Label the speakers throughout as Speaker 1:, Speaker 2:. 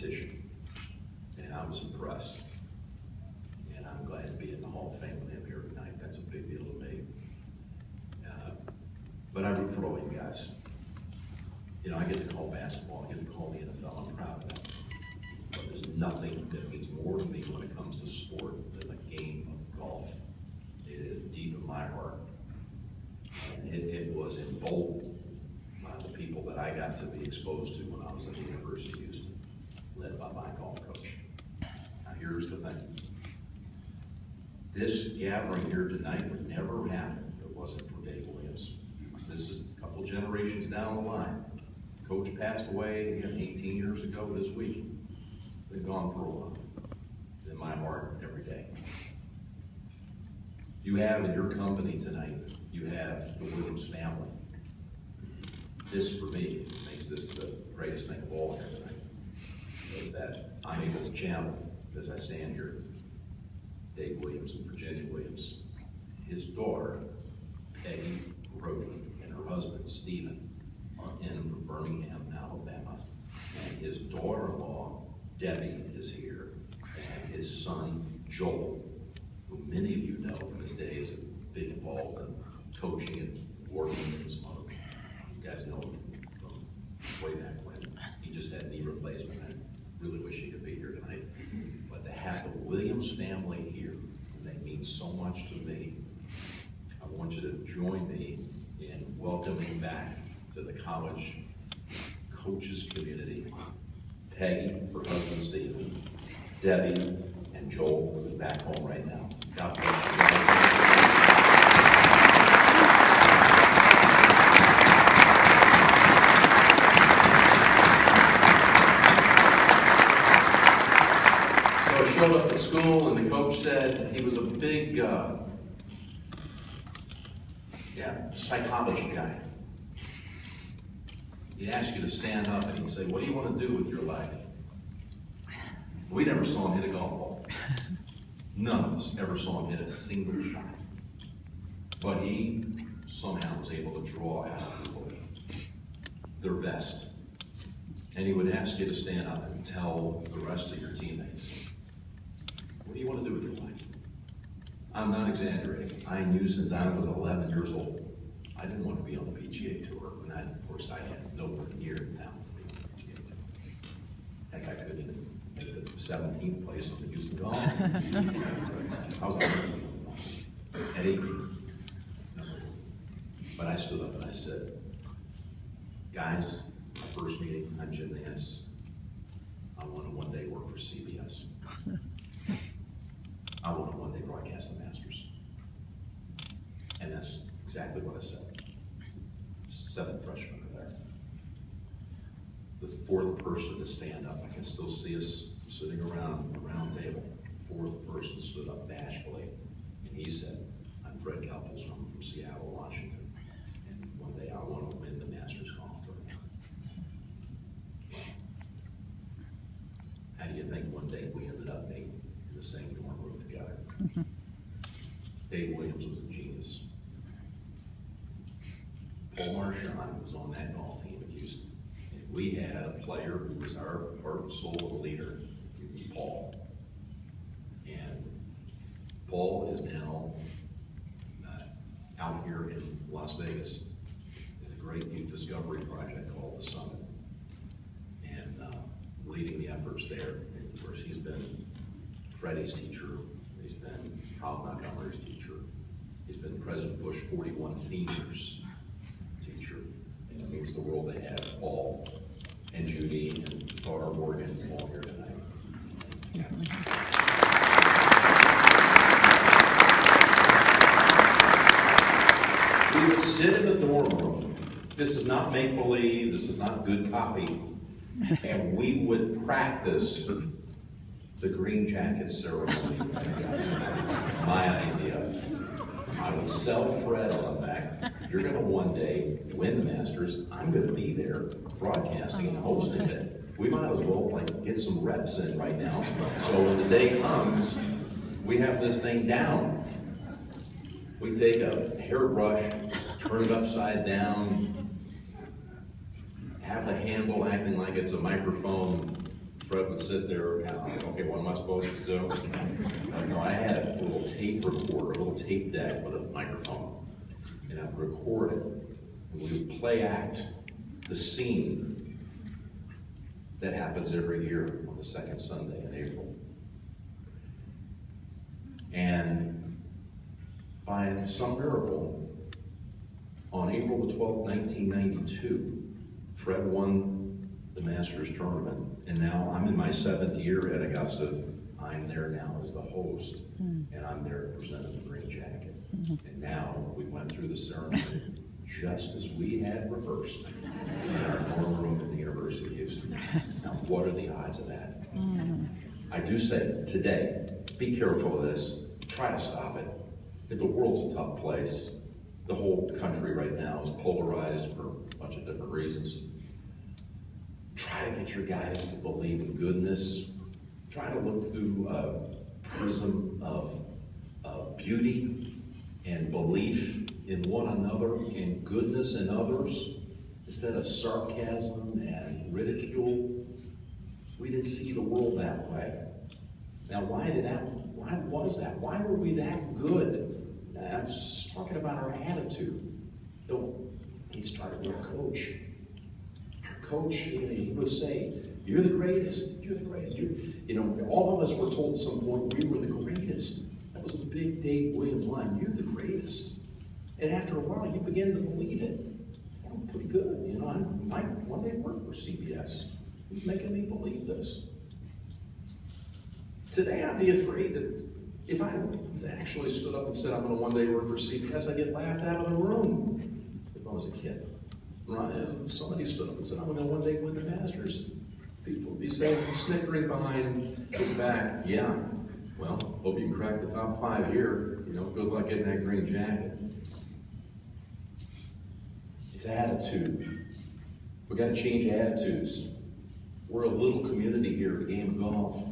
Speaker 1: competition, and I was impressed. And I'm glad to be in the Hall of Fame with him here tonight. That's a big deal to me. But I root for all you guys. You know, I get to call basketball, I get to call the NFL, I'm proud of that. But there's nothing that means more to me when it comes to sport than a game of golf. It is deep in my heart. And it was emboldened by the people that I got to be exposed to when I was at the University of Houston, led by my golf coach. Now here's the thing. This gathering here tonight would never happen if it wasn't for Dave Williams. This is a couple generations down the line. Coach passed away again 18 years ago this week. Been gone for a while. It's in my heart every day. You have in your company tonight, you have the Williams family. This, for me, makes this the greatest thing of all here tonight, is that I'm able to channel, as I stand here, Dave Williams and Virginia Williams. His daughter, Peggy Brody, and her husband, Stephen, are in from Birmingham, Alabama. And his daughter-in-law, Debbie, is here, and his son, Joel, who many of you know from his days of being involved in coaching and working and some other. You guys know him from way back when. He just had knee replacement. I really wish he could be here tonight. But to have the Williams family here, and that means so much to me, I want you to join me in welcoming back to the college coaches community Peggy, her husband Stephen, Debbie, and Joel, who's back home right now. God bless you guys. So I showed up at school, and the coach said he was a big psychology guy. He'd ask you to stand up and he'd say, what do you want to do with your life? We never saw him hit a golf ball. None of us ever saw him hit a single shot. But he somehow was able to draw out of people their best. And he would ask you to stand up and tell the rest of your teammates, what do you want to do with your life? I'm not exaggerating. I knew since I was 11 years old, I didn't want to be on the PGA Tour. And of course, I had nowhere near the talent to be on the PGA Tour. Heck, I couldn't even make the 17th place on the Houston Golf. I was at 18. But I stood up and I said, guys, my first meeting, I'm Jim Nantz. I want to one day work for CBS. I want to one day broadcast the Masters. And that's exactly what I said. 7 freshmen are there. The 4th person to stand up, I can still see us sitting around the round table. 4th person stood up bashfully, and he said, I'm Fred Couples, I'm from Seattle, Washington, and one day I want to win the Masters Golf Tournament. How do you think one day we ended up being in the same dorm room together? Dave Williams was a genius. Paul Marchand was on that golf team at Houston. And we had a player who was our heart and soul leader. It was Paul. And Paul is now out here in Las Vegas in a great youth discovery project called The Summit. And leading the efforts there. And of course, he's been Freddie's teacher. He's been Kyle Montgomery's teacher. He's been President Bush 41 Seniors teacher. And it means the world to have Paul and Judy and daughter Morgan all here tonight. Yeah. We would sit in the dorm room. This is not make-believe, this is not good copy. And we would practice the green jacket ceremony. My idea. I would sell Fred on the fact, you're going to one day win the Masters. I'm going to be there broadcasting and hosting it. We might as well get some reps in right now. So when the day comes, we have this thing down. We take a hairbrush, turn it upside down, have the handle acting like it's a microphone, Fred would sit there and okay, what am I supposed to do? No, I had a little tape recorder, a little tape deck with a microphone, and I would record it, and we would play act the scene that happens every year on the second Sunday in April. And by some miracle, on April the 12th, 1992, Fred won the Masters tournament, and now I'm in my 7th year at Augusta. I'm there now as the host, and I'm there to present the green jacket. And now we went through the ceremony just as we had rehearsed in our dorm room at the University of Houston. Now, what are the odds of that? I do say today, be careful of this. Try to stop it. The world's a tough place. The whole country right now is polarized for a bunch of different reasons. Try to get your guys to believe in goodness. Try to look through a prism of beauty and belief in one another and goodness in others instead of sarcasm and ridicule. We didn't see the world that way. Now, why was that? Why were we that good? I'm just talking about our attitude. It started with our coach. Our coach, he would say, "You're the greatest. You're the greatest." All of us were told at some point we were the greatest. That was a big Dave Williams line. You're the greatest. And after a while, you begin to believe it. I'm pretty good. I might one day work for CBS. He's making me believe this. Today, I'd be afraid that if I actually stood up and said I'm going to one day work for CBS, I'd get laughed out of the room if I was a kid. Right? If somebody stood up and said I'm going to one day win the Masters, people would be saying, snickering behind his back, yeah, well, hope you can crack the top 5 here. Good luck getting that green jacket. It's attitude. We've got to change attitudes. We're a little community here at the game of golf.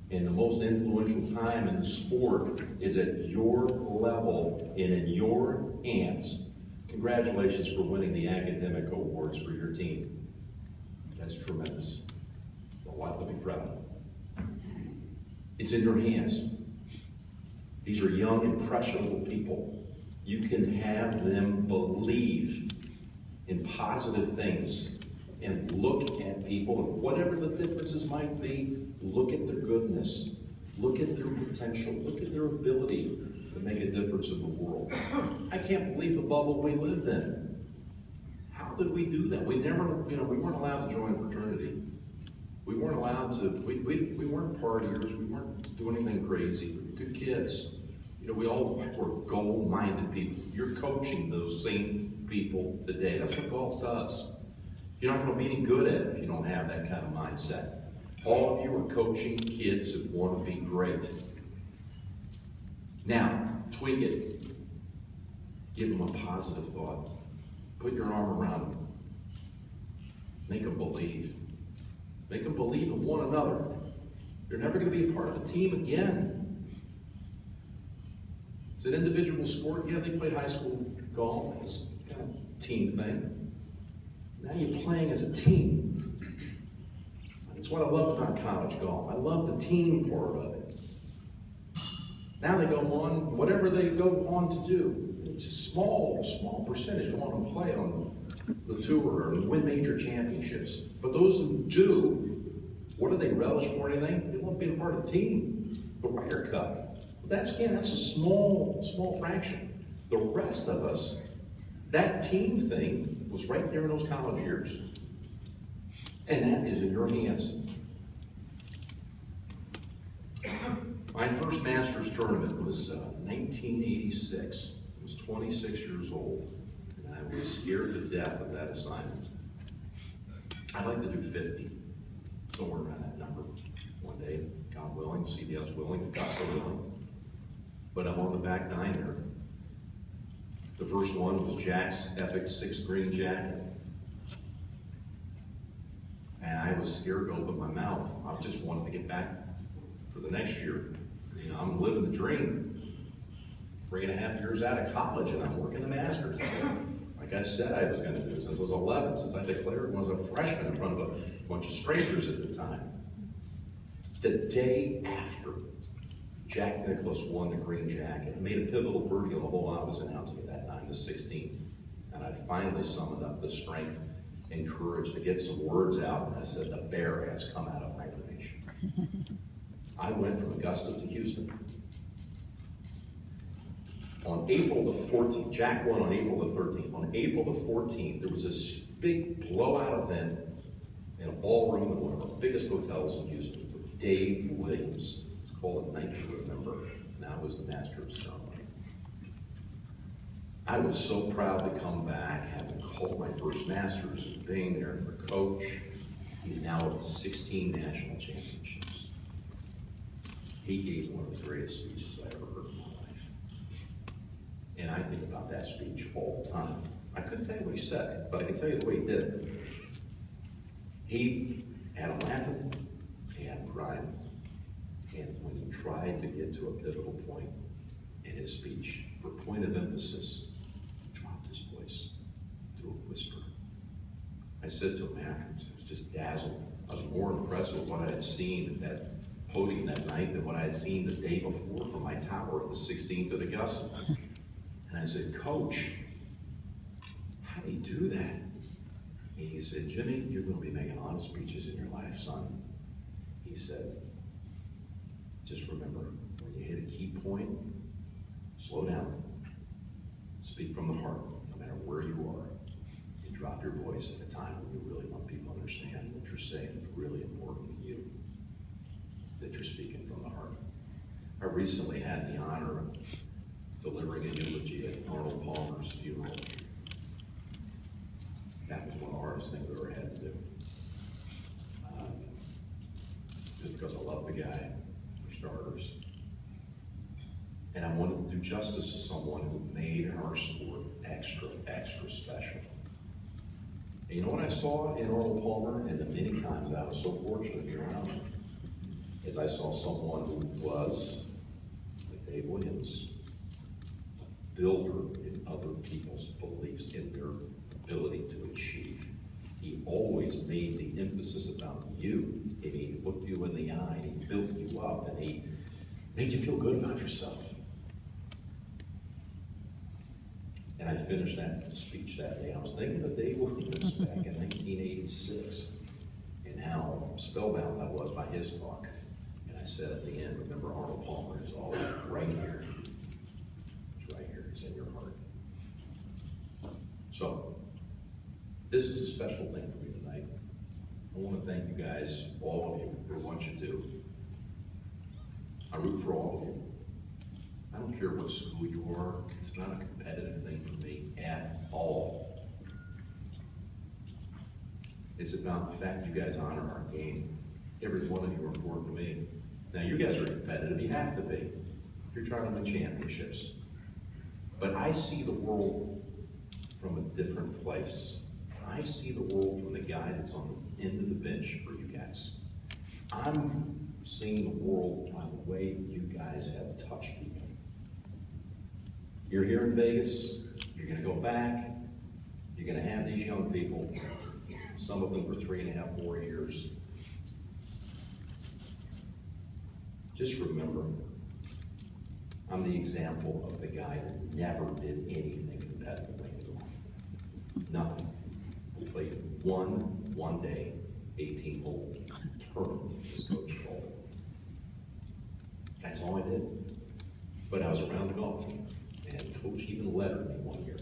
Speaker 1: And the most influential time in the sport is at your level and in your hands. Congratulations for winning the academic awards for your team. That's tremendous. A lot to be proud of. It's in your hands. These are young, impressionable people. You can have them believe in positive things and look at people, and whatever the differences might be, look at their goodness, look at their potential, look at their ability to make a difference in the world. I can't believe the bubble we lived in. How did we do that? We never, we weren't allowed to join a fraternity. We weren't allowed to, we weren't partiers, we weren't doing anything crazy. We were good kids. We all were goal-minded people. You're coaching those same people today. That's what golf does. You're not going to be any good at it if you don't have that kind of mindset. All of you are coaching kids that want to be great. Now, tweak it. Give them a positive thought. Put your arm around them. Make them believe. Make them believe in one another. You're never going to be a part of a team again. It's an individual sport. Yeah, they played high school golf. It was kind of a team thing. Now you're playing as a team. That's what I loved about college golf. I love the team part of it. Now they go on, whatever they go on to do, it's a small percentage go on and play on the tour and win major championships. But those who do, what do they relish more than anything? They want to be a part of the team, the Ryder Cup. That's a small fraction. The rest of us, that team thing was right there in those college years. And that is in your hands. My first Masters tournament was 1986. I was 26 years old, and I was scared to death of that assignment. I'd like to do 50, somewhere around that number. One day, God willing, CBS willing, Augusta willing. But I'm on the back nine there. The first one was Jack's epic 6th green jacket. And I was scared to open my mouth. I just wanted to get back for the next year. I'm living the dream. 3.5 years out of college, and I'm working the Masters. Like I said I was going to do since I was 11, since I declared when I was a freshman in front of a bunch of strangers at the time. The day after Jack Nicklaus won the green jacket, made a pivotal birdie on the hole I was announcing at that time, the 16th. And I finally summoned up the strength and courage to get some words out, and I said, the bear has come out of hibernation. I went from Augusta to Houston. On April the 14th, Jack won on April the 13th. On April the 14th, there was this big blowout event in a ballroom in one of the biggest hotels in Houston for Dave Williams. It's called A Night to Remember. Now was the master of ceremony. I was so proud to come back, having called my first Masters and being there for Coach. He's now up to 16 national championships. He gave one of the greatest speeches I ever heard in my life. And I think about that speech all the time. I couldn't tell you what he said, but I can tell you the way he did it. He had him laughing, he had him crying. And when he tried to get to a pivotal point in his speech, for point of emphasis, he dropped his voice to a whisper. I said to him afterwards, I was just dazzled. I was more impressed with what I had seen at that podium that night than what I had seen the day before from my tower at the 16th at Augusta. And I said, Coach, how do you do that? And he said, Jimmy, you're going to be making a lot of speeches in your life, son. He said, just remember, when you hit a key point, slow down. Speak from the heart, no matter where you are. And drop your voice at a time when you really want people to understand what you're saying is really important to you, that you're speaking from the heart. I recently had the honor of delivering a eulogy at Arnold Palmer's funeral. That was one of the hardest things I ever had to do. Just because I love the guy, for starters. And I wanted to do justice to someone who made our sport extra, extra special. And you know what I saw in Arnold Palmer, and the many times I was so fortunate to be around him, is I saw someone who was, like Dave Williams, a builder in other people's beliefs in their ability to achieve. He always made the emphasis about you, and he looked you in the eye, and he built you up, and he made you feel good about yourself. And I finished that speech that day. I was thinking of Dave Williams back in 1986, and how spellbound I was by his talk. And I said at the end, remember, Arnold Palmer is always right here. He's right here, he's in your heart. So, this is a special thing for me tonight. I want to thank you guys, all of you, for what you do. I root for all of you. I don't care what school you are. It's not a competitive thing for me at all. It's about the fact you guys honor our game. Every one of you are important to me. Now, you guys are competitive. You have to be. You're trying to win championships. But I see the world from a different place. I see the world from the guy that's on the end of the bench for you guys. I'm seeing the world by the way you guys have touched people. You're here in Vegas, you're gonna go back, you're gonna have these young people, some of them for 3.5 more years. Just remember, I'm the example of the guy that never did anything competitively in life. Nothing. We played one day, 18-hole tournament, as Coach called it. That's all I did. But I was around the golf team, and Coach even lettered me one year.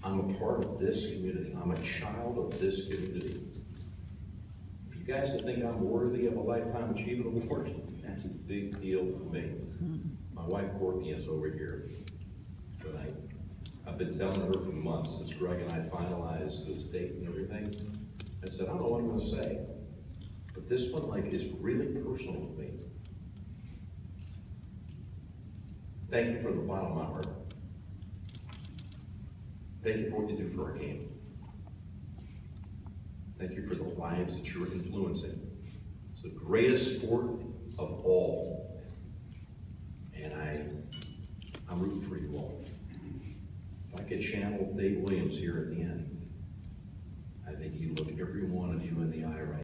Speaker 1: I'm a part of this community. I'm a child of this community. If you guys think I'm worthy of a Lifetime Achievement Award, that's a big deal to me. My wife Courtney is over here tonight. I've been telling her for months since Greg and I finalized this date and everything. I said, I don't know what I'm going to say, but this one is really personal to me. Thank you from the bottom of my heart. Thank you for what you do for our game. Thank you for the lives that you're influencing. It's the greatest sport of all. And I'm rooting for you all. If I could channel Dave Williams here at the end, I think you look every one of you in the eye right